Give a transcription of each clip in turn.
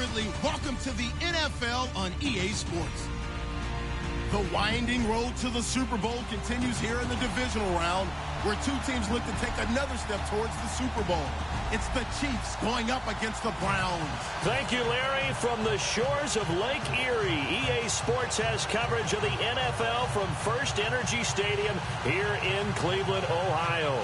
Bradley. Welcome to the NFL on EA Sports. The winding road to the Super Bowl continues here in the divisional round, where two teams look to take another step towards the Super Bowl. It's the Chiefs going up against the Browns. Thank you, Larry. From the shores of Lake Erie, EA Sports has coverage of the NFL from First Energy Stadium here in Cleveland, Ohio.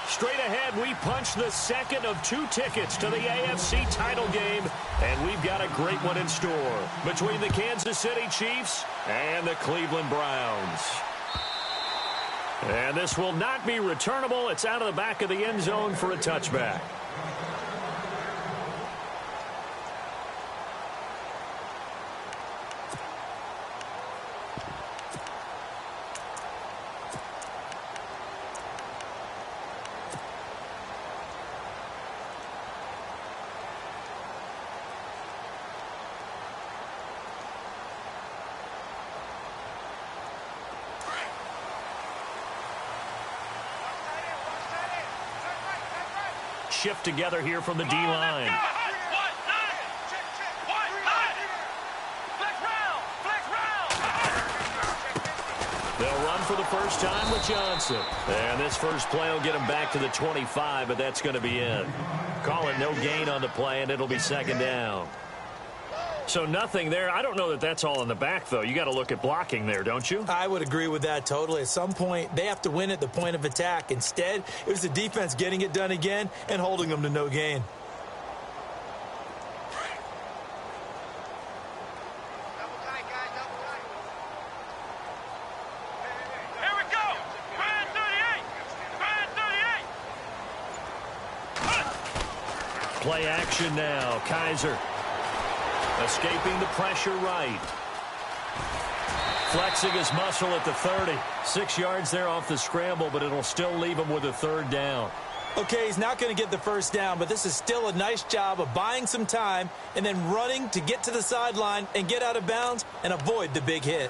Straight ahead, we punch the second of two tickets to the AFC title game, and we've got a great one in store between the Kansas City Chiefs and the Cleveland Browns. And this will not be returnable. It's out of the back of the end zone for a touchback. Shift together here from the D-line. They'll run for the first time with Johnson. And this first play will get him back to the 25, but that's going to be it. Call it no gain on the play, and it'll be second down. So nothing there. I don't know that that's all in the back, though. You got to look at blocking there, don't you? I would agree with that totally. At some point, they have to win at the point of attack. Instead, it was the defense getting it done again and holding them to no gain. Here we go. Brand 38. Play action now. Kaiser escaping the pressure right. Flexing his muscle at the 30. 6 yards there off the scramble, but it'll still leave him with a third down. Okay, he's not going to get the first down, but this is still a nice job of buying some time and then running to get to the sideline and get out of bounds and avoid the big hit.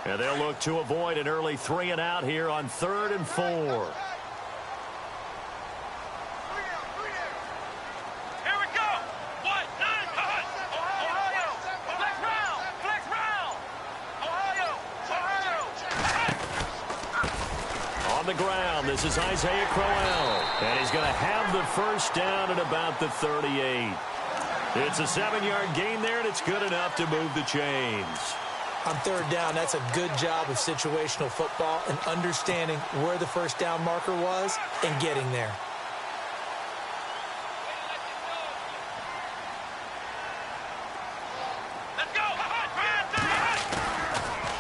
And they'll look to avoid an early 3 and out here on 3rd and 4. The ground. This is Isaiah Crowell, and he's going to have the first down at about the 38. It's a 7-yard gain there, and it's good enough to move the chains. On third down, that's a good job of situational football and understanding where the first down marker was and getting there. Let's go.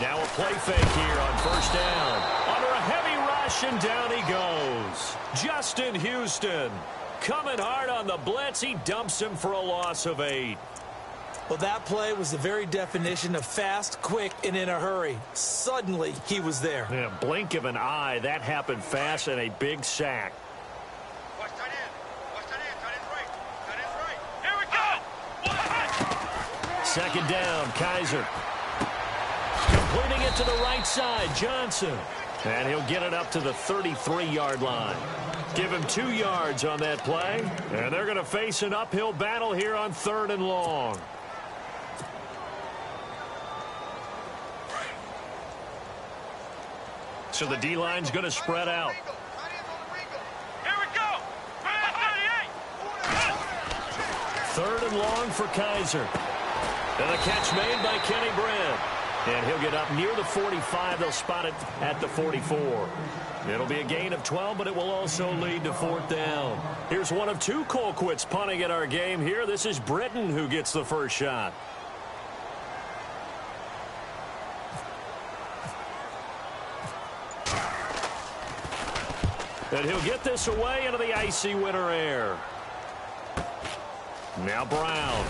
Now a play fake here on first down. Under a heavy rush, and down he goes. Justin Houston coming hard on the blitz. He dumps him for a loss of 8. Well, that play was the very definition of fast, quick, and in a hurry. Suddenly, he was there. Yeah, blink of an eye. That happened fast, and a big sack. Watch tight end. Watch tight end. Tight end's right. Tight end's right. Here we go. Second down, Kaiser. Completing it to the right side, Johnson. And he'll get it up to the 33-yard line. Give him 2 yards on that play. And they're going to face an uphill battle here on 3rd and long. So the D-line's going to spread out. Here we go. Brand 38. 3rd and long for Kaiser. And a catch made by Kenny Britt. And he'll get up near the 45. They'll spot it at the 44. It'll be a gain of 12, but it will also lead to 4th down. Here's one of 2 Colquitts punting at our game here. This is Britton who gets the first shot. And he'll get this away into the icy winter air. Now Brown.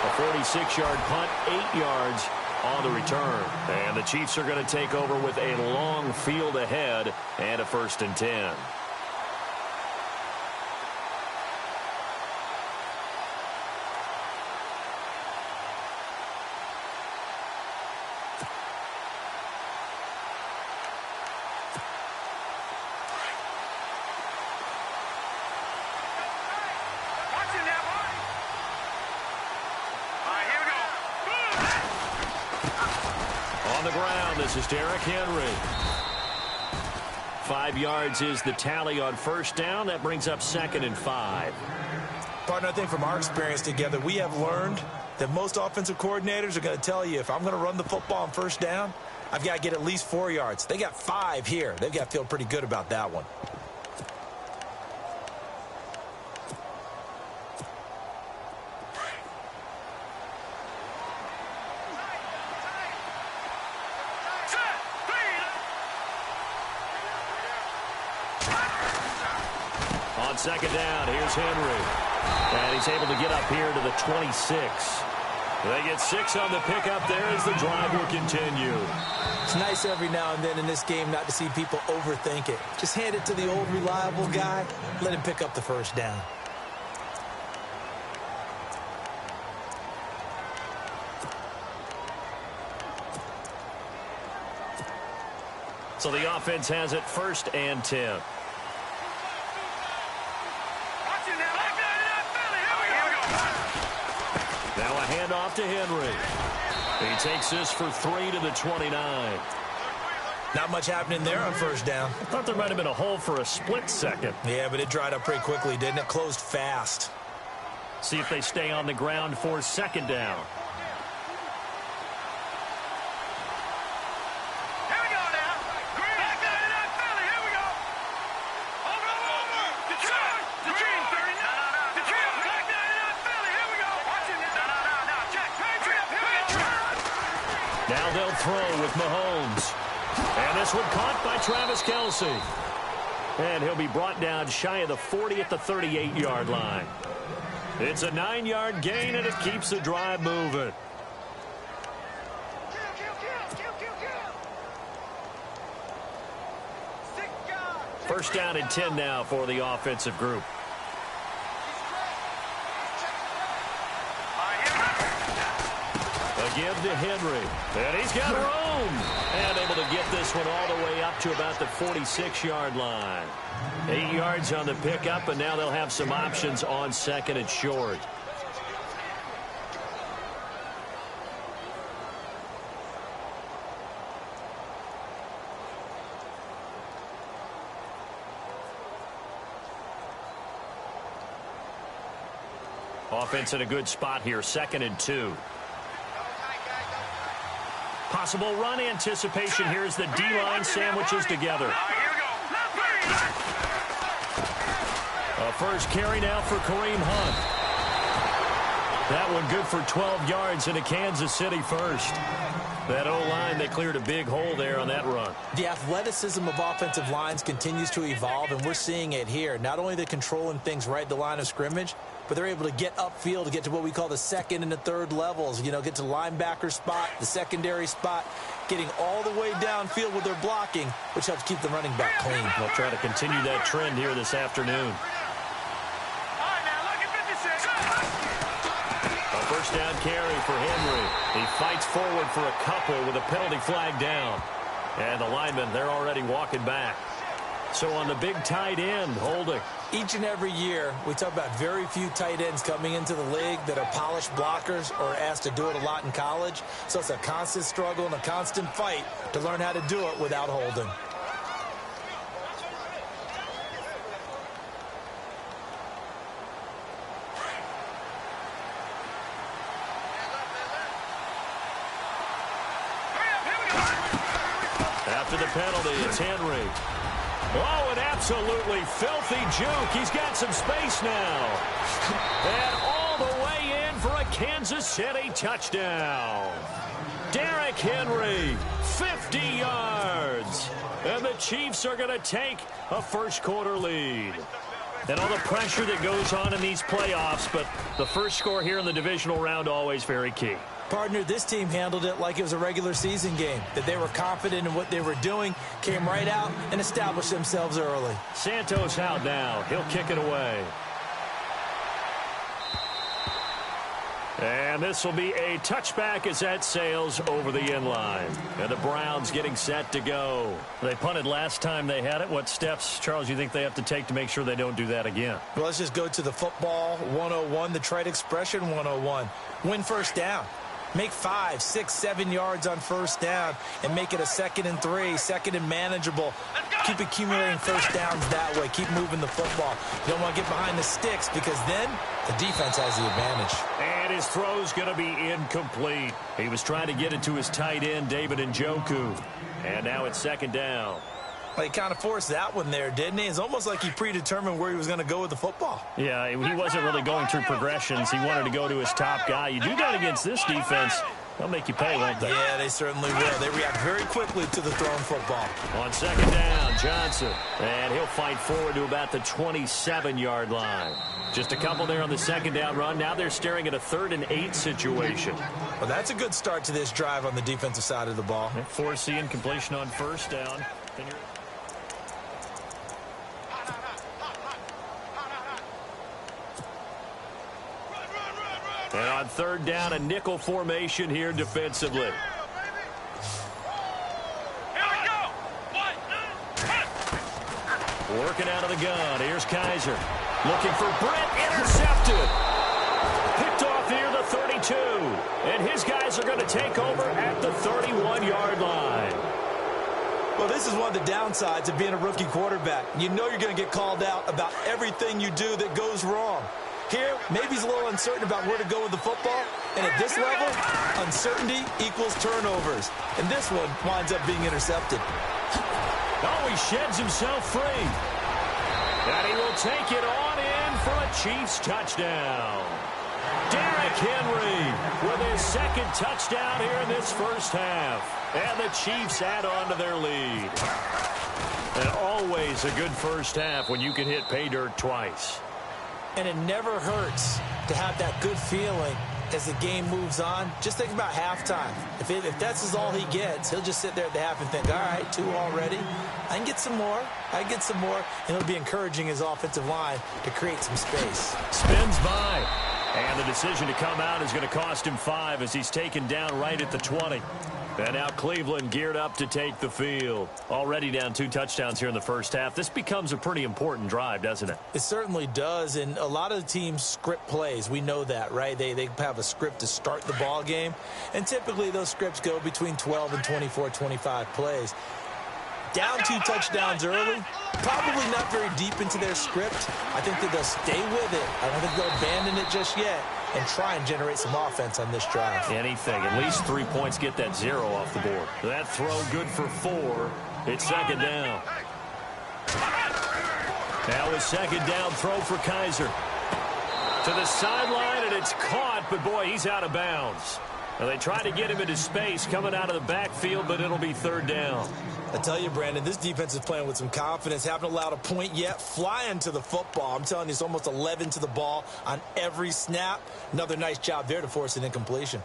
A 46-yard punt, 8 yards on the return. And the Chiefs are going to take over with a long field ahead and a 1st and 10. on the ground. This is Derrick Henry. 5 yards is the tally on first down. That brings up 2nd and 5. Partner, I think from our experience together, we have learned that most offensive coordinators are going to tell you, if I'm going to run the football on first down, I've got to get at least 4 yards. They got 5 here. They've got to feel pretty good about that one. On 2nd down, here's Henry. And he's able to get up here to the 26. They get 6 on the pickup there as the drive will continue. It's nice every now and then in this game not to see people overthink it. Just hand it to the old reliable guy. Let him pick up the first down. So the offense has it 1st and 10. Now a handoff to Henry. He takes this for 3 to the 29. Not much happening there on first down. I thought there might have been a hole for a split second. Yeah, but it dried up pretty quickly, didn't it? Closed fast. See if they stay on the ground for 2nd down. Now they'll throw with Mahomes. And this one caught by Travis Kelce. And he'll be brought down shy of the 40 at the 38-yard line. It's a 9-yard gain, and it keeps the drive moving. First down and 10 now for the offensive group. A give to Henry. And he's got room. And able to get this one all the way up to about the 46-yard line. 8 yards on the pickup, and now they'll have some options on 2nd and short. Offense in a good spot here, 2nd and 2. Possible run anticipation here as the D-line sandwiches together. A first carry now for Kareem Hunt. That one good for 12 yards into Kansas City first. That O-line, they cleared a big hole there on that run. The athleticism of offensive lines continues to evolve, and we're seeing it here. Not only they're controlling things right at the line of scrimmage, but they're able to get upfield to get to what we call the 2nd and the 3rd levels. You know, get to linebacker spot, the secondary spot, getting all the way downfield with their blocking, which helps keep the running back clean. They'll try to continue that trend here this afternoon. A first down carry for Henry. He fights forward for a couple with a penalty flag down. And the linemen, they're already walking back. So on the big tight end, holding. Each and every year, we talk about very few tight ends coming into the league that are polished blockers or asked to do it a lot in college. So it's a constant struggle and a constant fight to learn how to do it without holding. After the penalty, it's Henry. Oh, an absolutely filthy juke. He's got some space now. And all the way in for a Kansas City touchdown. Derrick Henry, 50 yards. And the Chiefs are going to take a first-quarter lead. And all the pressure that goes on in these playoffs, but the first score here in the divisional round always very key. Partner, this team handled it like it was a regular season game, that they were confident in what they were doing, came right out and established themselves early. Santos out now. He'll kick it away. And this will be a touchback as that sails over the end line. And the Browns getting set to go. They punted last time they had it. What steps, Charles, you think they have to take to make sure they don't do that again? Well, let's just go to the football 101, the trite expression 101. Win first down. Make 5, 6, 7 yards on first down and make it a 2nd and 3, 2nd and manageable. Keep accumulating first downs that way. Keep moving the football. You don't want to get behind the sticks because then the defense has the advantage. And his throw's going to be incomplete. He was trying to get it to his tight end, David Njoku. And now it's 2nd down. Well, he kind of forced that one there, didn't he? It's almost like he predetermined where he was going to go with the football. Yeah, he wasn't really going through progressions. He wanted to go to his top guy. You do that against this defense, they'll make you pay, won't they? Yeah, they certainly will. They react very quickly to the thrown football. On 2nd down, Johnson. And he'll fight forward to about the 27-yard line. Just a couple there on the 2nd down run. Now they're staring at a 3rd and 8 situation. Well, that's a good start to this drive on the defensive side of the ball. Forcing completion on 1st down. And on 3rd down, a nickel formation here defensively. Here we go. Working out of the gun. Here's Kaiser. Looking for Brent. Intercepted. Picked off near the 32. And his guys are going to take over at the 31-yard line. Well, this is one of the downsides of being a rookie quarterback. You know you're going to get called out about everything you do that goes wrong. Here, maybe he's a little uncertain about where to go with the football. And at this level, uncertainty equals turnovers. And this one winds up being intercepted. Oh, he sheds himself free. And he will take it on in for a Chiefs touchdown. Derrick Henry with his 2nd touchdown here in this first half. And the Chiefs add on to their lead. And always a good first half when you can hit pay dirt twice. And it never hurts to have that good feeling as the game moves on. Just think about halftime. If that's all he gets, he'll just sit there at the half and think, all right, 2 already. I can get some more. I can get some more. And he'll be encouraging his offensive line to create some space. Spins by. And the decision to come out is going to cost him 5 as he's taken down right at the 20. And now Cleveland geared up to take the field. Already down 2 touchdowns here in the first half. This becomes a pretty important drive, doesn't it? It certainly does, and a lot of the teams script plays. We know that, right? They have a script to start the ball game, and typically those scripts go between 12 and 24, 25 plays. Down 2 touchdowns early, probably not very deep into their script. I think that they'll stay with it. I don't think they'll abandon it just yet and try and generate some offense on this drive. Anything. At least 3 points, get that 0 off the board. That throw good for 4. It's 2nd down. Now a 2nd down throw for Kaiser. To the sideline, and it's caught, but boy, he's out of bounds. Now they try to get him into space coming out of the backfield, but it'll be 3rd down. I tell you, Brandon, this defense is playing with some confidence. Haven't allowed a point yet. Flying to the football. I'm telling you, it's almost 11 to the ball on every snap. Another nice job there to force an incompletion.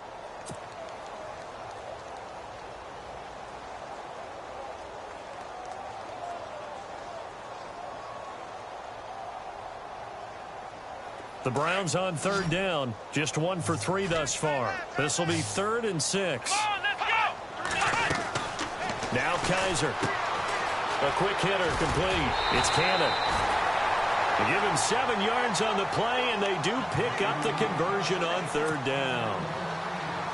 The Browns on 3rd down. Just 1 for 3 thus far. This will be 3rd and 6. Now Kaiser. A quick hitter complete. It's Cannon. They give him 7 yards on the play, and they do pick up the conversion on 3rd down.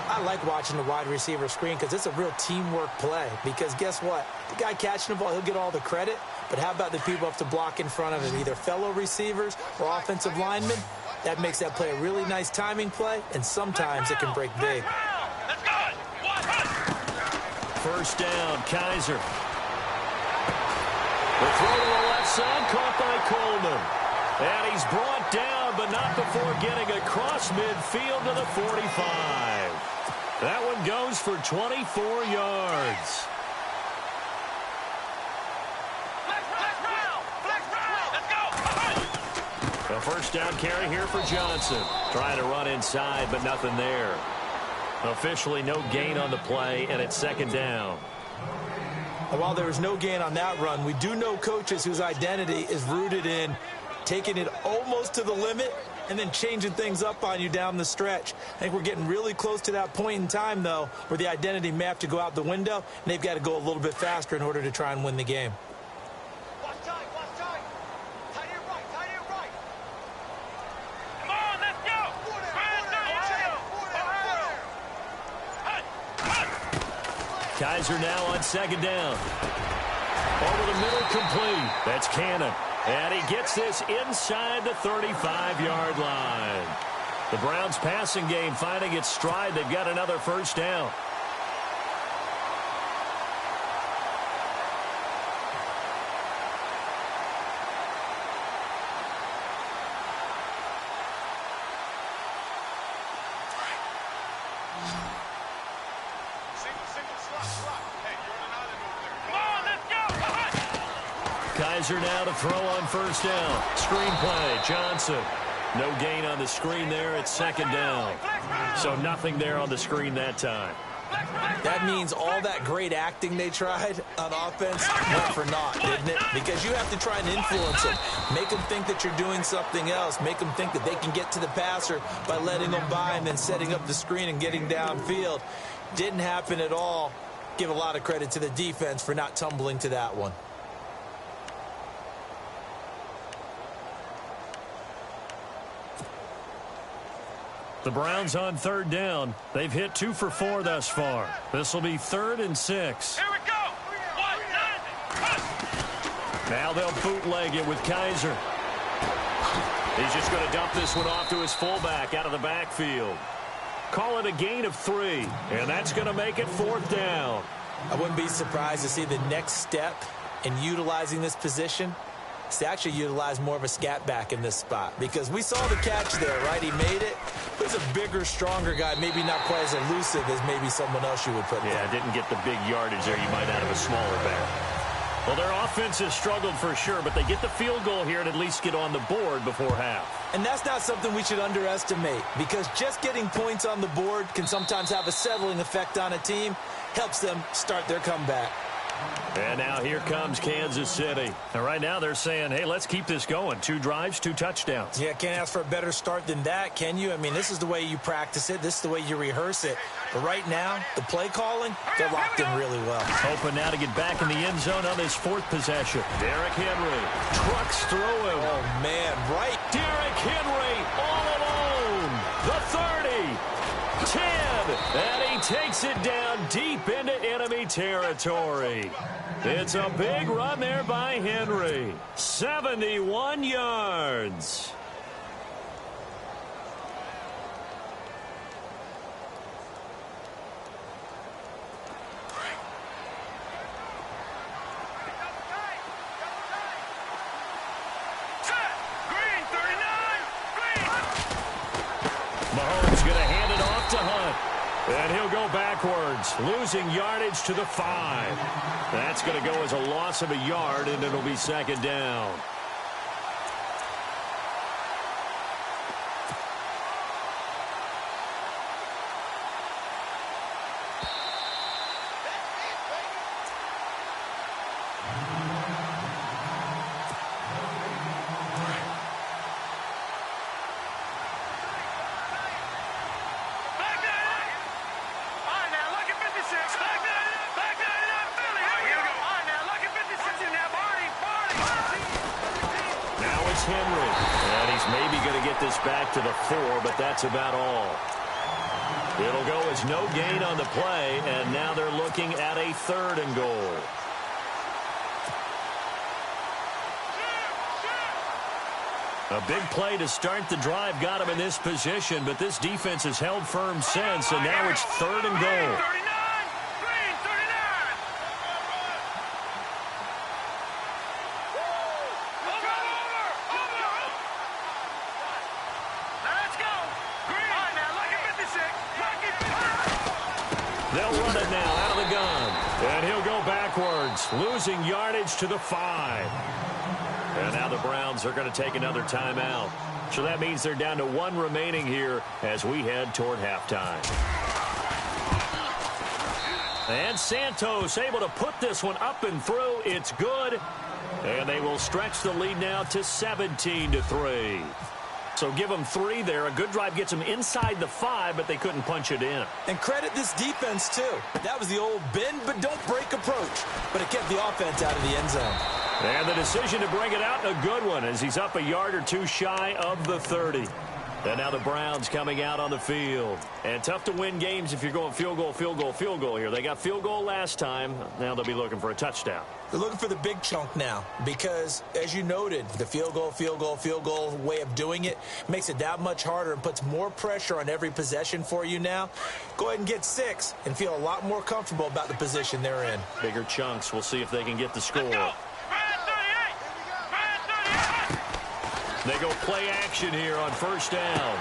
I like watching the wide receiver screen because it's a real teamwork play. Because guess what? The guy catching the ball, he'll get all the credit. But how about the people have to block in front of him, either fellow receivers or offensive linemen? That makes that play a really nice timing play, and sometimes it can break big. First down, Kaiser. The throw to the left side, caught by Coleman. And he's brought down, but not before getting across midfield to the 45. That one goes for 24 yards. A first down carry here for Johnson. Trying to run inside, but nothing there. Officially no gain on the play, and it's 2nd down. And while there was no gain on that run, we do know coaches whose identity is rooted in taking it almost to the limit and then changing things up on you down the stretch. I think we're getting really close to that point in time, though, where the identity may have to go out the window, and they've got to go a little bit faster in order to try and win the game. Watch time. Tight end right. Come on, let's go. Kaiser now on second down. Over the middle, complete. That's Cannon. And he gets this inside the 35-yard line. The Browns passing game finding its stride. They've got another first down. Kaiser now to throw on first down. Screen play, Johnson. No gain on the screen there. It's second down. So nothing there on the screen that time. That means all that great acting they tried on offense went for naught, didn't it? Because you have to try and influence them. Make them think that you're doing something else. Make them think that they can get to the passer by letting them by and then setting up the screen and getting downfield. Didn't happen at all. Give a lot of credit to the defense for not tumbling to that one. The Browns on third down. They've hit 2 for 4 thus far. This will be 3rd and 6. Here we go. 1, 9, now they'll bootleg it with Kaiser. He's just going to dump this one off to his fullback out of the backfield. Call it a gain of 3, and that's going to make it 4th down. I wouldn't be surprised to see the next step in utilizing this position is to actually utilize more of a scat back in this spot, because we saw the catch there, right? He made it. He's a bigger, stronger guy, maybe not quite as elusive as maybe someone else you would put there. Yeah, didn't get the big yardage there you might out of a smaller back. Well, their offense has struggled for sure, but they get the field goal here and at least get on the board before half. And that's not something we should underestimate, because just getting points on the board can sometimes have a settling effect on a team. Helps them start their comeback. And now here comes Kansas City. And right now they're saying, hey, let's keep this going. 2 drives, 2 touchdowns. Yeah, can't ask for a better start than that, can you? I mean, this is the way you practice it. This is the way you rehearse it. But right now, the play calling, they're locked in really well. Hoping now to get back in the end zone on this 4th possession. Derrick Henry trucks through him. Oh, man, right. Derrick Henry all alone. The 30, 10, and he takes it down deep into enemy territory. It's a big run there by Henry. 71 yards. Mahomes going to hand it off to Hunt. And he'll go backwards, losing yardage to the 5. That's going to go as a loss of a yard, and it'll be 2nd down. Henry. And he's maybe going to get this back to the 4, but that's about all. It'll go as no gain on the play, and now they're looking at a 3rd and goal. A big play to start the drive got him in this position, but this defense has held firm since, and now it's 3rd and goal. They'll run it now out of the gun. And he'll go backwards, losing yardage to the 5. And now the Browns are going to take another timeout. So that means they're down to 1 remaining here as we head toward halftime. And Santos able to put this one up and through. It's good. And they will stretch the lead now to 17-3. So give them 3 there. A good drive gets them inside the 5, but they couldn't punch it in. And credit this defense, too. That was the old bend but don't break approach. But it kept the offense out of the end zone. And the decision to bring it out, a good one, as he's up a yard or 2 shy of the 30. And now the Browns coming out on the field. And tough to win games if you're going field goal, field goal, field goal here. They got field goal last time. Now they'll be looking for a touchdown. They're looking for the big chunk now because, as you noted, the field goal way of doing it makes it that much harder and puts more pressure on every possession for you now. Go ahead and get 6 and feel a lot more comfortable about the position they're in. Bigger chunks. We'll see if they can get the score. They go play action here on first down.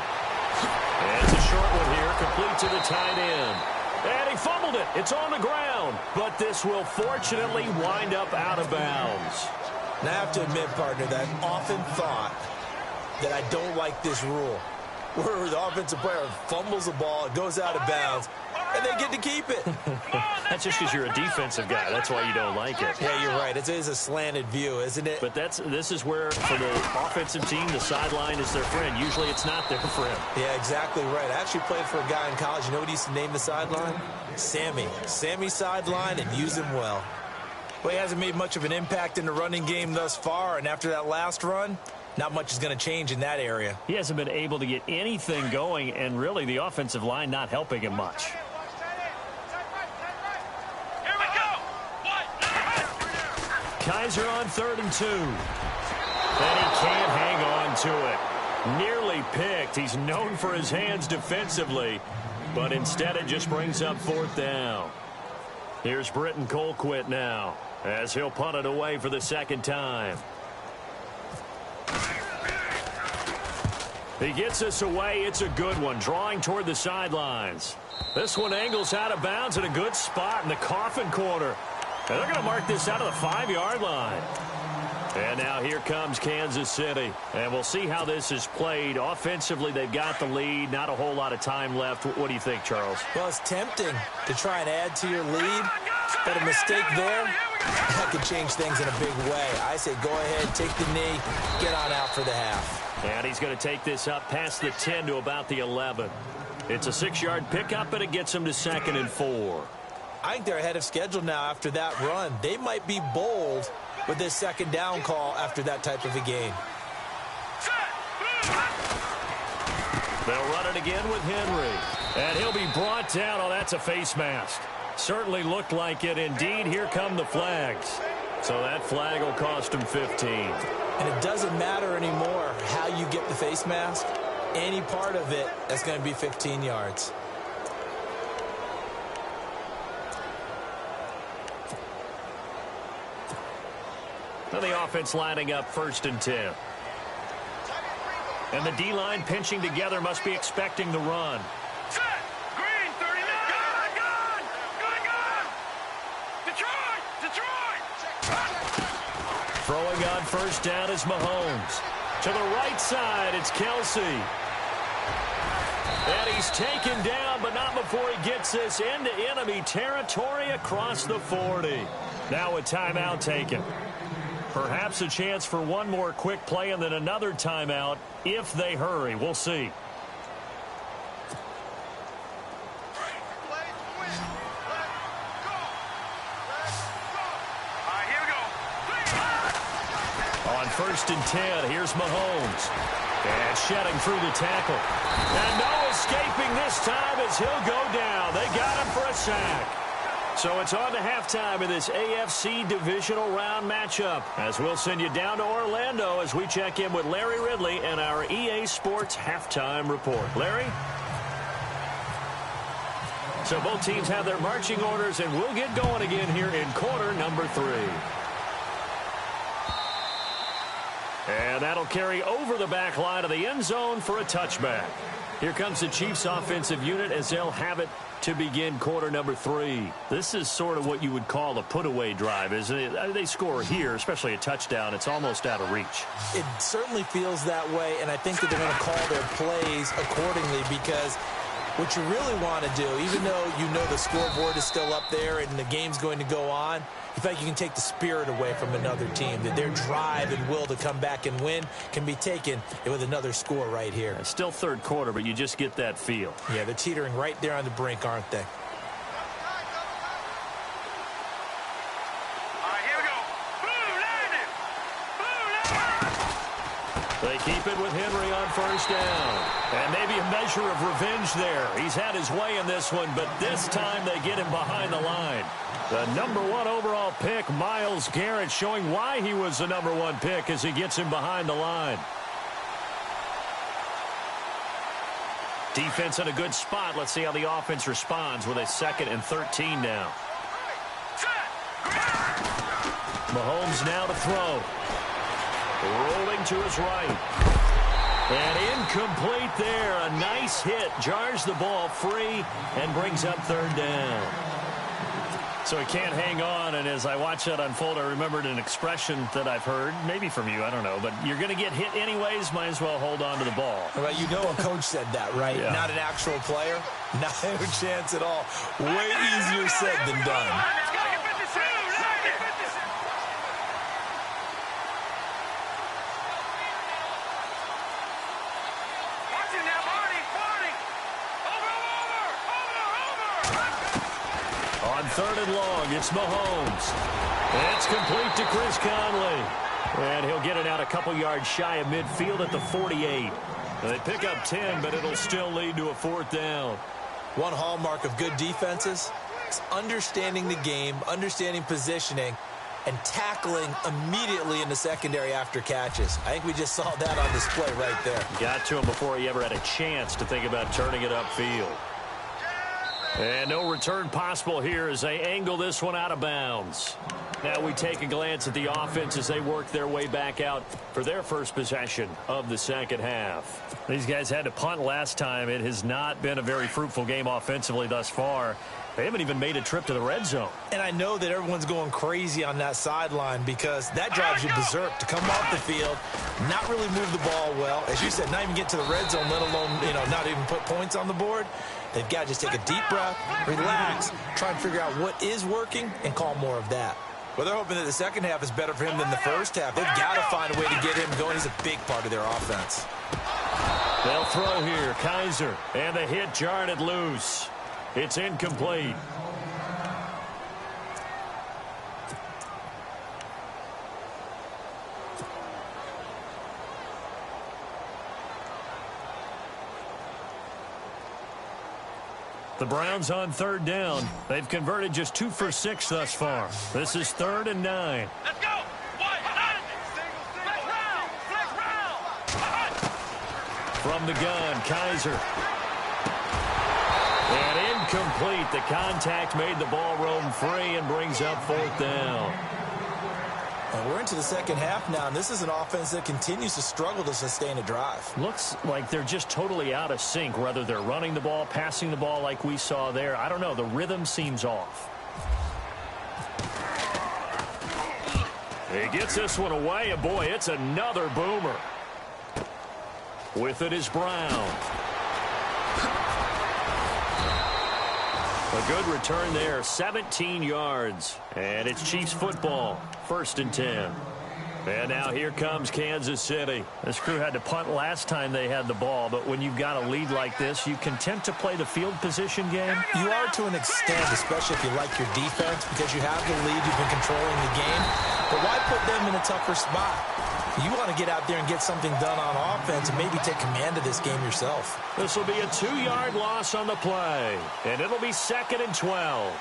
And it's a short one here, complete to the tight end. And he fumbled it. It's on the ground. But this will fortunately wind up out of bounds. Now, I have to admit, partner, that I've often thought that I don't like this rule, where the offensive player fumbles the ball, it goes out of bounds, and they get to keep it. That's just because you're a defensive guy. That's why you don't like it. Yeah, you're right. It is a slanted view, isn't it? But this is where, for the offensive team, the sideline is their friend. Usually it's not their friend. Yeah, exactly right. I actually played for a guy in college. You know what he used to name the sideline? Sammy. Sammy sideline, and use him well. Well, he hasn't made much of an impact in the running game thus far, and after that last run, not much is going to change in that area. He hasn't been able to get anything going, and really the offensive line not helping him much. Kaiser on 3rd and 2. And he can't hang on to it. Nearly picked. He's known for his hands defensively, but instead it just brings up 4th down. Here's Britton Colquitt now, as he'll punt it away for the 2nd time. He gets us away. It's a good one, drawing toward the sidelines. This one angles out of bounds at a good spot in the coffin corner. And they're going to mark this out of the 5-yard line. And now here comes Kansas City. And we'll see how this is played. Offensively, they've got the lead. Not a whole lot of time left. What do you think, Charles? Well, it's tempting to try and add to your lead. But a mistake there, that could change things in a big way. I say go ahead, take the knee, get on out for the half. And he's going to take this up past the 10 to about the 11. It's a 6-yard pickup, and it gets him to 2nd and 4. I think they're ahead of schedule now after that run. They might be bold with this 2nd down call after that type of a game. They'll run it again with Henry. And he'll be brought down. Oh, that's a face mask. Certainly looked like it. Indeed, here come the flags. So that flag will cost him 15. And it doesn't matter anymore how you get the face mask. Any part of it, that's going to be 15 yards. Now the offense lining up 1st and 10. And the D-line pinching together, must be expecting the run. Set! Green, 39! Good! Detroit! Throwing on 1st down is Mahomes. To the right side, it's Kelsey. And he's taken down, but not before he gets this into enemy territory across the 40. Now a timeout taken. Perhaps a chance for one more quick play and then another timeout if they hurry. We'll see. On 1st and 10, here's Mahomes. And shedding through the tackle. And no escaping this time as he'll go down. They got him for a sack. So it's on to halftime in this AFC divisional round matchup, as we'll send you down to Orlando as we check in with Larry Ridley and our EA Sports halftime report. Larry? So both teams have their marching orders, and we'll get going again here in quarter number 3. And that'll carry over the back line of the end zone for a touchback. Here comes the Chiefs offensive unit as they'll have it to begin quarter number 3. This is sort of what you would call a put-away drive, isn't it? They score here, especially a touchdown. It's almost out of reach. It certainly feels that way, and I think that they're going to call their plays accordingly because what you really want to do, even though you know the scoreboard is still up there and the game's going to go on, you feel like you can take the spirit away from another team, that their drive and will to come back and win can be taken with another score right here. It's still 3rd quarter, but you just get that feel. Yeah, they're teetering right there on the brink, aren't they? They keep it with Henry on first down. And maybe a measure of revenge there. He's had his way in this one, but this time they get him behind the line. The #1 overall pick, Myles Garrett, showing why he was the #1 pick as he gets him behind the line. Defense in a good spot. Let's see how the offense responds with a 2nd and 13 now. Mahomes now to throw. Rolling to his right. And incomplete there. A nice hit. Jars the ball free and brings up 3rd down. So he can't hang on, and as I watch that unfold, I remembered an expression that I've heard, maybe from you, I don't know, but you're going to get hit anyways, might as well hold on to the ball. Well, you know a coach said that, right? Yeah. Not an actual player. Not a chance at all. Way easier said than done. On 3rd and long, it's Mahomes. It's complete to Chris Conley. And he'll get it out a couple yards shy of midfield at the 48. They pick up 10, but it'll still lead to a 4th down. One hallmark of good defenses is understanding the game, understanding positioning, and tackling immediately in the secondary after catches. I think we just saw that on display right there. Got to him before he ever had a chance to think about turning it upfield. And no return possible here as they angle this one out of bounds. Now we take a glance at the offense as they work their way back out for their first possession of the second half. These guys had to punt last time. It has not been a very fruitful game offensively thus far. They haven't even made a trip to the red zone. And I know that everyone's going crazy on that sideline because that drives you berserk to come off the field, not really move the ball well. As you said, not even get to the red zone, let alone, not even put points on the board. They've got to just take a deep breath, relax, try and figure out what is working, and call more of that. Well, they're hoping that the second half is better for him than the first half. They've got to find a way to get him going. He's a big part of their offense. They'll throw here. Kaiser. And the hit jarred it loose. It's incomplete. The Browns on 3rd down. They've converted just 2 for 6 thus far. This is 3rd and 9. Let's go. From the gun, Kaiser. And incomplete. The contact made the ball roam free and brings up 4th down. And we're into the second half now, and this is an offense that continues to struggle to sustain a drive. Looks like they're just totally out of sync, whether they're running the ball, passing the ball like we saw there. I don't know. The rhythm seems off. He gets this one away, and boy, it's another boomer. With it is Brown. A good return there, 17 yards. And it's Chiefs football, 1st and 10. And now here comes Kansas City. This crew had to punt last time they had the ball, but when you've got a lead like this, you content to play the field position game? You are to an extent, especially if you like your defense, because you have the lead, you've been controlling the game. But why put them in a tougher spot? You want to get out there and get something done on offense and maybe take command of this game yourself. This will be a 2-yard loss on the play, and it'll be 2nd and 12.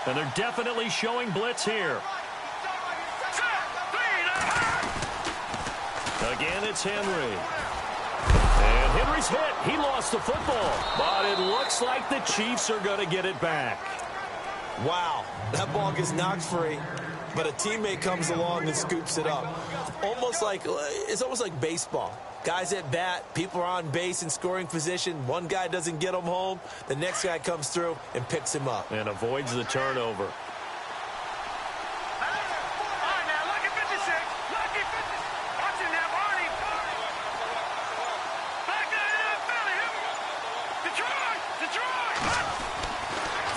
And they're definitely showing blitz here. Again, it's Henry. And Henry's hit. He lost the football, but it looks like the Chiefs are going to get it back. Wow, that ball gets knocked free, but a teammate comes along and scoops it up. It's almost like baseball. Guys at bat, people are on base in scoring position. One guy doesn't get him home. The next guy comes through and picks him up. And avoids the turnover.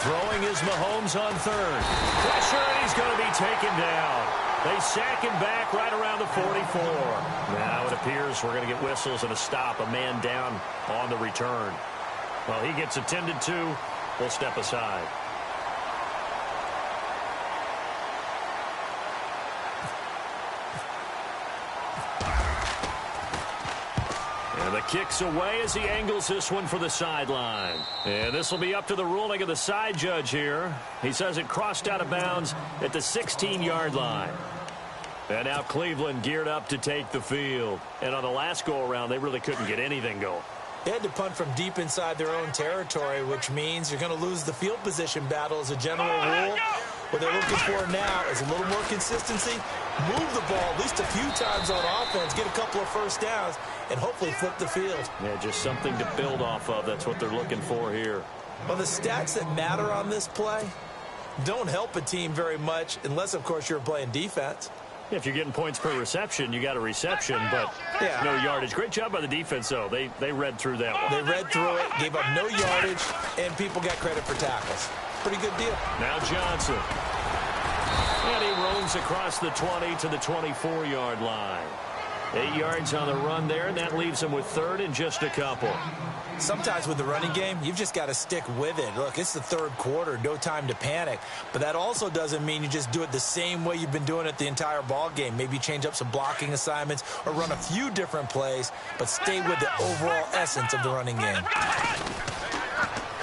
Throwing is Mahomes on 3rd. Pressure, and he's going to be taken down. They sack him back right around the 44. Now it appears we're going to get whistles and a stop. A man down on the return. Well, he gets attended to. We'll step aside. kicks away as he angles this one for the sideline. And this will be up to the ruling of the side judge here. He says it crossed out of bounds at the 16-yard line. And now Cleveland geared up to take the field. And on the last go-around, they really couldn't get anything going. They had to punt from deep inside their own territory, which means you're going to lose the field position battle as a general rule. What they're looking for now is a little more consistency, move the ball at least a few times on offense, get a couple of first downs, and hopefully flip the field. Yeah, just something to build off of. That's what they're looking for here. Well, the stats that matter on this play don't help a team very much unless, of course, you're playing defense. If you're getting points per reception, you got a reception, but no yardage. Great job by the defense, though. They read through that one. They read through it, gave up no yardage, and people got credit for tackles. Pretty good deal. Now Johnson. And he roams across the 20 to the 24-yard line. 8 yards on the run there, and that leaves him with third and just a couple. Sometimes with the running game, you've just got to stick with it. Look, it's the third quarter, no time to panic. But that also doesn't mean you just do it the same way you've been doing it the entire ball game. Maybe change up some blocking assignments or run a few different plays, but stay with the overall essence of the running game.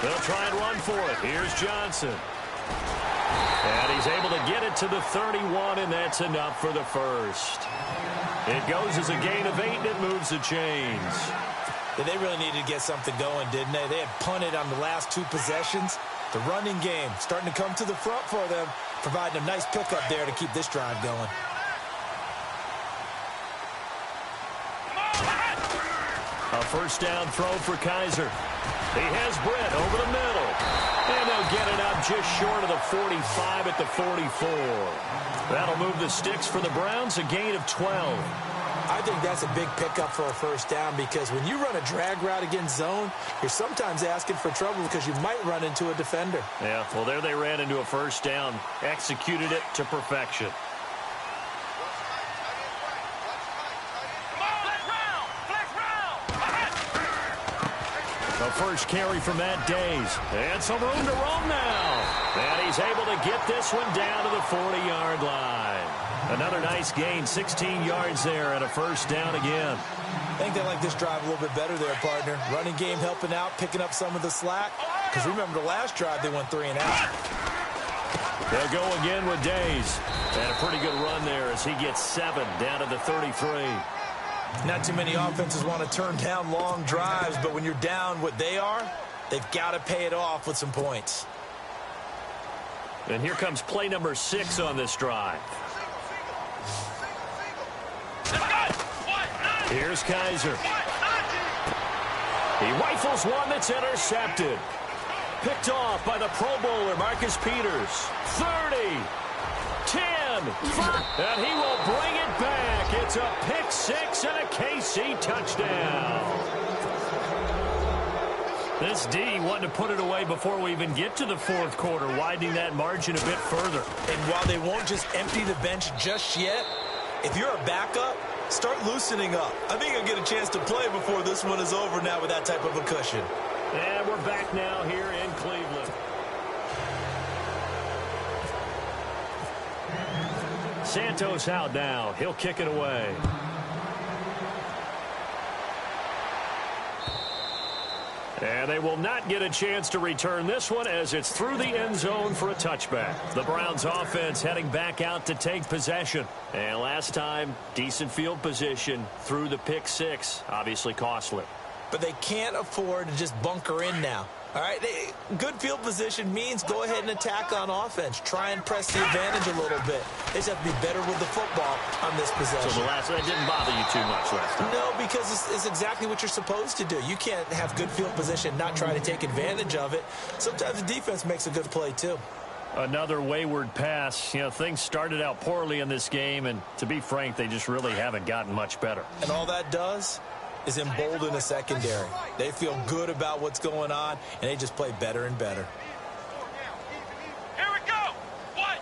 They'll try and run for it. Here's Johnson. And he's able to get it to the 31, and that's enough for the first. It goes as a gain of 8, and it moves the chains. Yeah, they really needed to get something going, didn't they? They had punted on the last 2 possessions. The running game starting to come to the front for them, providing a nice pickup there to keep this drive going. A first down throw for Kaiser. He has Britt over the middle. And they'll get it up just short of the 45 at the 44. That'll move the sticks for the Browns, a gain of 12. I think that's a big pickup for a first down because when you run a drag route against zone, you're sometimes asking for trouble because you might run into a defender. Yeah, well, there they ran into a first down, executed it to perfection. The first carry from Matt Days. And some room to roam now. And he's able to get this one down to the 40-yard line. Another nice gain, 16 yards there, and a first down again. I think they like this drive a little bit better there, partner. Running game helping out, picking up some of the slack. Because remember the last drive, they went 3 and out. They'll go again with Days. And a pretty good run there as he gets 7 down to the 33. Not too many offenses want to turn down long drives, but when you're down what they are, they've got to pay it off with some points. And here comes play number 6 on this drive. Here's Kaiser. He rifles one that's intercepted. Picked off by the Pro Bowler, Marcus Peters. 30, 10, 5, and he will bring it back. It's a pick 6 and a KC touchdown. This D wanted to put it away before we even get to the fourth quarter, widening that margin a bit further. And while they won't just empty the bench just yet, if you're a backup, start loosening up. I think you'll get a chance to play before this one is over now with that type of a cushion. And we're back now here in Cleveland. Santos out now. He'll kick it away. And they will not get a chance to return this one as it's through the end zone for a touchback. The Browns offense heading back out to take possession. And last time, decent field position through the pick 6. Obviously costly. But they can't afford to just bunker in now. All right, good field position means go ahead and attack on offense. Try and press the advantage a little bit. They just have to be better with the football on this possession. So that didn't bother you too much last time? No, because it's exactly what you're supposed to do. You can't have good field position, not try to take advantage of it. Sometimes the defense makes a good play, too. Another wayward pass. You know, things started out poorly in this game, and to be frank, they just really haven't gotten much better. And all that does is embolden a secondary. They feel good about what's going on, and they just play better and better. Here we go. What?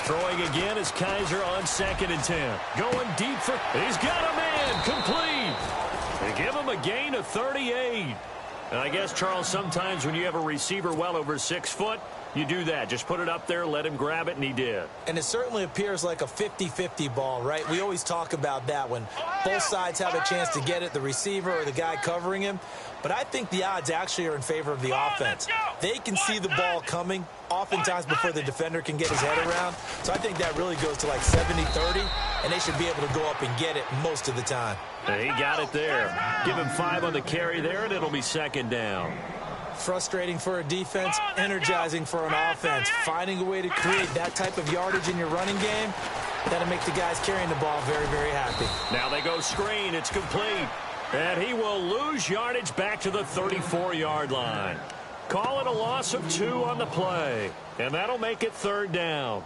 Throwing again is Kaiser on 2nd and 10. Going deep for... He's got a man. Complete. They give him a gain of 38. And I guess, Charles, sometimes when you have a receiver well over 6 foot, you do that. Just put it up there, let him grab it, and he did. And it certainly appears like a 50-50 ball, right? We always talk about that when both sides have a chance to get it, the receiver or the guy covering him. But I think the odds actually are in favor of the offense. They can see the ball coming oftentimes before the defender can get his head around. So I think that really goes to like 70-30, and they should be able to go up and get it most of the time. And he got it there. Give him 5 on the carry there, and it'll be second down. Frustrating for a defense, energizing for an offense. Finding a way to create that type of yardage in your running game, that'll make the guys carrying the ball very, very happy. Now they go screen. It's complete. And he will lose yardage back to the 34-yard line. Call it a loss of 2 on the play. And that'll make it third down.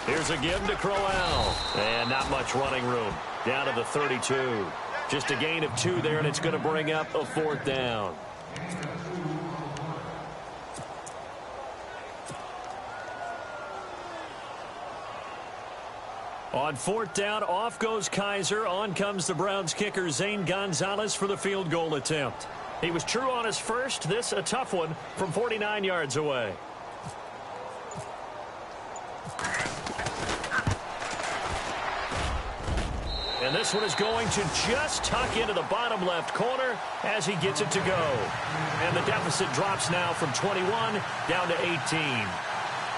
Here's again to Crowell. And not much running room. Down to the 32. Just a gain of 2 there, and it's going to bring up a fourth down. On fourth down, off goes Kaiser. On comes the Browns kicker, Zane Gonzalez, for the field goal attempt. He was true on his first. This a tough one from 49 yards away. And this one is going to just tuck into the bottom left corner as he gets it to go. And the deficit drops now from 21 down to 18.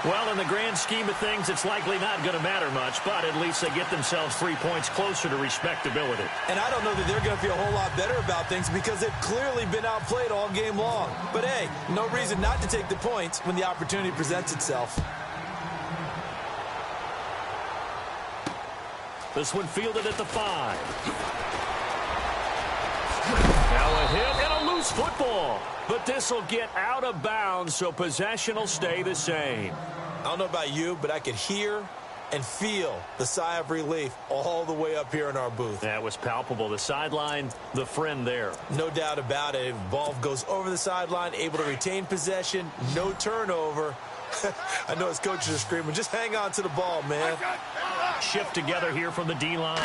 Well, in the grand scheme of things, it's likely not going to matter much, but at least they get themselves 3 points closer to respectability. And I don't know that they're going to feel a whole lot better about things because they've clearly been outplayed all game long. But, hey, no reason not to take the points when the opportunity presents itself. This one fielded at the 5. Now a hit and a loose football. But this will get out of bounds, so possession will stay the same. I don't know about you, but I could hear and feel the sigh of relief all the way up here in our booth. That was palpable. The sideline, the friend there. No doubt about it. Ball goes over the sideline, able to retain possession, no turnover. I know his coaches are screaming, just hang on to the ball, man. Shift together here from the D-line.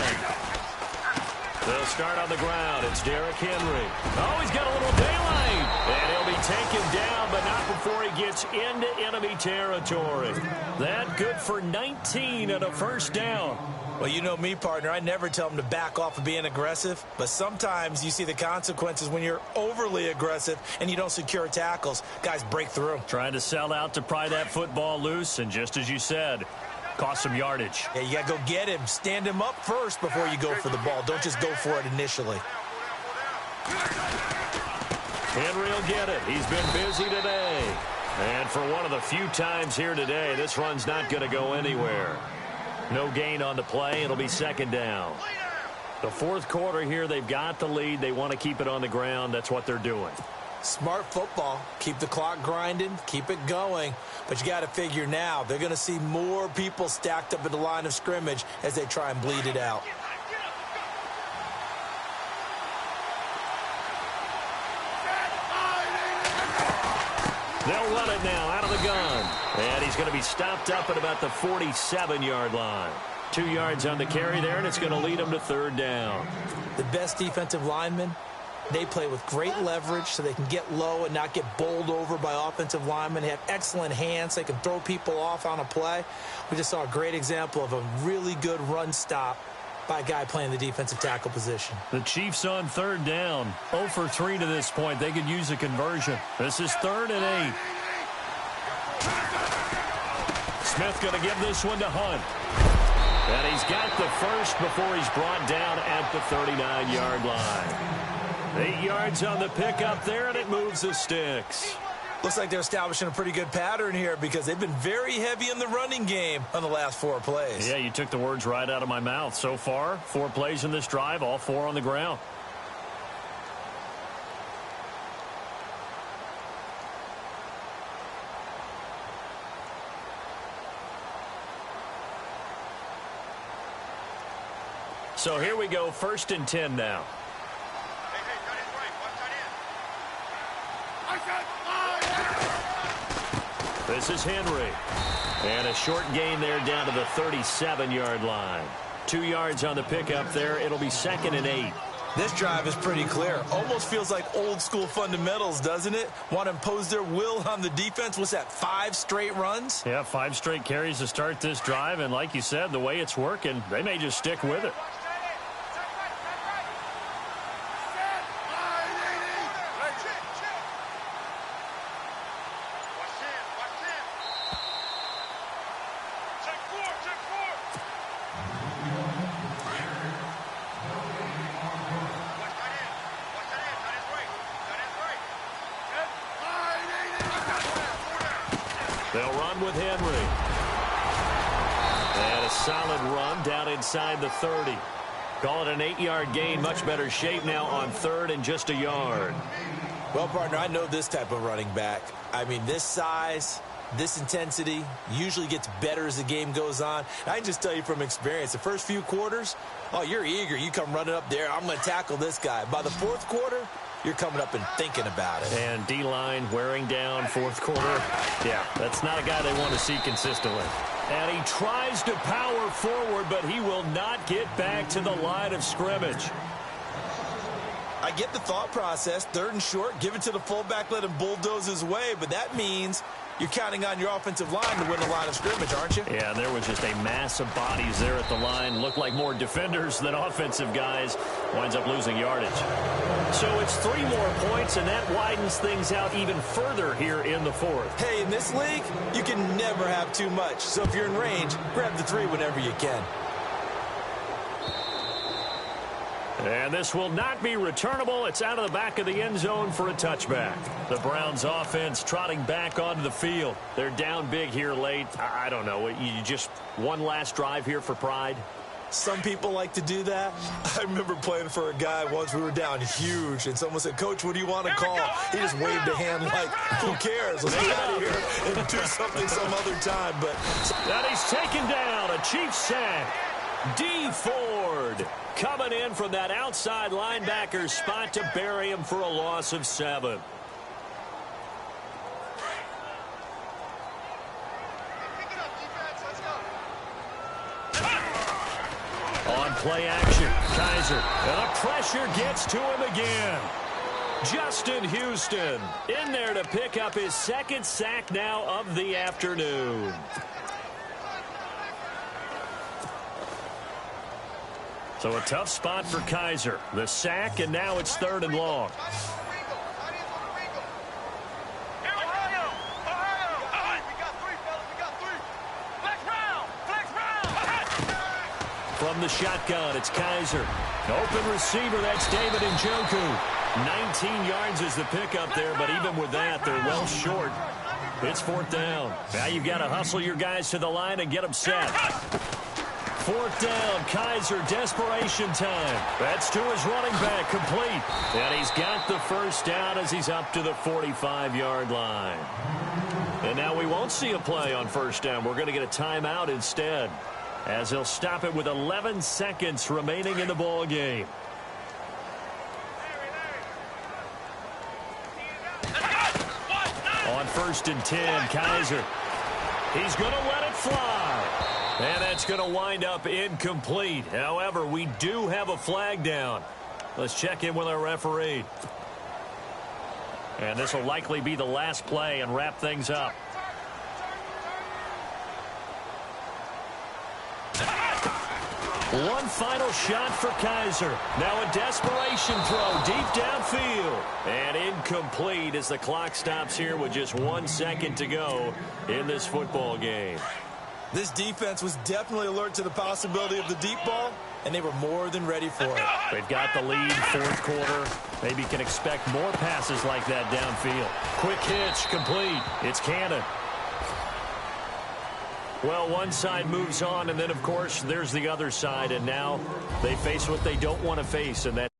They'll start on the ground. It's Derrick Henry. Oh, he's got a little daylight. And he'll be taken down, but not before he gets into enemy territory. That good for 19 and a first down. Well, you know me, partner. I never tell them to back off of being aggressive, but sometimes you see the consequences when you're overly aggressive and you don't secure tackles. Guys break through. Trying to sell out to pry that football loose, and just as you said, cost some yardage. Yeah, you got to go get him. Stand him up first before you go for the ball. Don't just go for it initially. Henry will get it. He's been busy today. And for one of the few times here today, this run's not going to go anywhere. No gain on the play. It'll be second down. The fourth quarter here, they've got the lead. They want to keep it on the ground. That's what they're doing. Smart football. Keep the clock grinding. Keep it going. But you got to figure now, they're going to see more people stacked up at the line of scrimmage as they try and bleed it out. They'll run it now out of the gun. And he's going to be stopped up at about the 47-yard line. 2 yards on the carry there, and it's going to lead him to third down. The best defensive linemen, they play with great leverage so they can get low and not get bowled over by offensive linemen. They have excellent hands. They can throw people off on a play. We just saw a great example of a really good run stop by a guy playing the defensive tackle position. The Chiefs on third down. 0 for 3 to this point. They could use a conversion. This is 3rd and 8. Smith going to give this one to Hunt. And he's got the first before he's brought down at the 39-yard line. 8 yards on the pickup there, and it moves the sticks. Looks like they're establishing a pretty good pattern here because they've been very heavy in the running game on the last 4 plays. Yeah, you took the words right out of my mouth. So far, 4 plays in this drive, all 4 on the ground. So here we go, 1st and 10 now. Hey, tight end right. Watch tight This is Henry. And a short gain there down to the 37-yard line. 2 yards on the pickup there. It'll be 2nd and 8. This drive is pretty clear. Almost feels like old school fundamentals, doesn't it? Want to impose their will on the defense. What's that, 5 straight runs? Yeah, 5 straight carries to start this drive. And like you said, the way it's working, they may just stick with it. They'll run with Henry. And a solid run down inside the 30. Call it an 8-yard gain. Much better shape now on 3rd and just a yard. Well, partner, I know this type of running back. I mean, this size, this intensity usually gets better as the game goes on. I can just tell you from experience, the first few quarters, oh, you're eager. You come running up there. I'm going to tackle this guy. By the 4th quarter, you're coming up and thinking about it. And D-line wearing down 4th quarter. Yeah, that's not a guy they want to see consistently. And he tries to power forward, but he will not get back to the line of scrimmage. I get the thought process. 3rd and short, give it to the fullback, let him bulldoze his way. But that means you're counting on your offensive line to win the line of scrimmage, aren't you? Yeah, there was just a mass of bodies there at the line. Looked like more defenders than offensive guys. Winds up losing yardage. So it's 3 more points, and that widens things out even further here in the 4th. Hey, in this league, you can never have too much. So if you're in range, grab the 3 whenever you can. And this will not be returnable. It's out of the back of the end zone for a touchback. The Browns offense trotting back onto the field. They're down big here late. I don't know. You just one last drive here for pride? Some people like to do that. I remember playing for a guy once. We were down huge, and someone said, "Coach, what do you want to call?" He just waved a hand like, "Who cares? Let's get out of here and do something some other time." But that he's taken down. A Chiefs sack. D. Ford coming in from that outside linebacker spot to bury him for a loss of 7. On play action, Kizer. And the pressure gets to him again. Justin Houston in there to pick up his 2nd sack now of the afternoon. So a tough spot for Kizer. The sack, and now it's 3rd and long. From the shotgun, it's Kizer. Open receiver, that's David Njoku. 19 yards is the pickup there, but even with that, they're well short. It's 4th down. Now you've got to hustle your guys to the line and get them set. 4th down, Kizer, desperation time. That's to his running back, complete. And he's got the 1st down as he's up to the 45-yard line. And now we won't see a play on 1st down. We're going to get a timeout instead, as he'll stop it with 11 seconds remaining in the ball game. On 1st and 10, Kizer. He's going to let it fly. And that's going to wind up incomplete. However, we do have a flag down. Let's check in with our referee. And this will likely be the last play and wrap things up. One final shot for Kizer. Now a desperation throw deep downfield. And incomplete as the clock stops here with just 1 second to go in this football game. This defense was definitely alert to the possibility of the deep ball, and they were more than ready for it. They've got the lead, 4th quarter. Maybe can expect more passes like that downfield. Quick hitch, complete. It's Cannon. Well, one side moves on, and then, of course, there's the other side, and now they face what they don't want to face, and that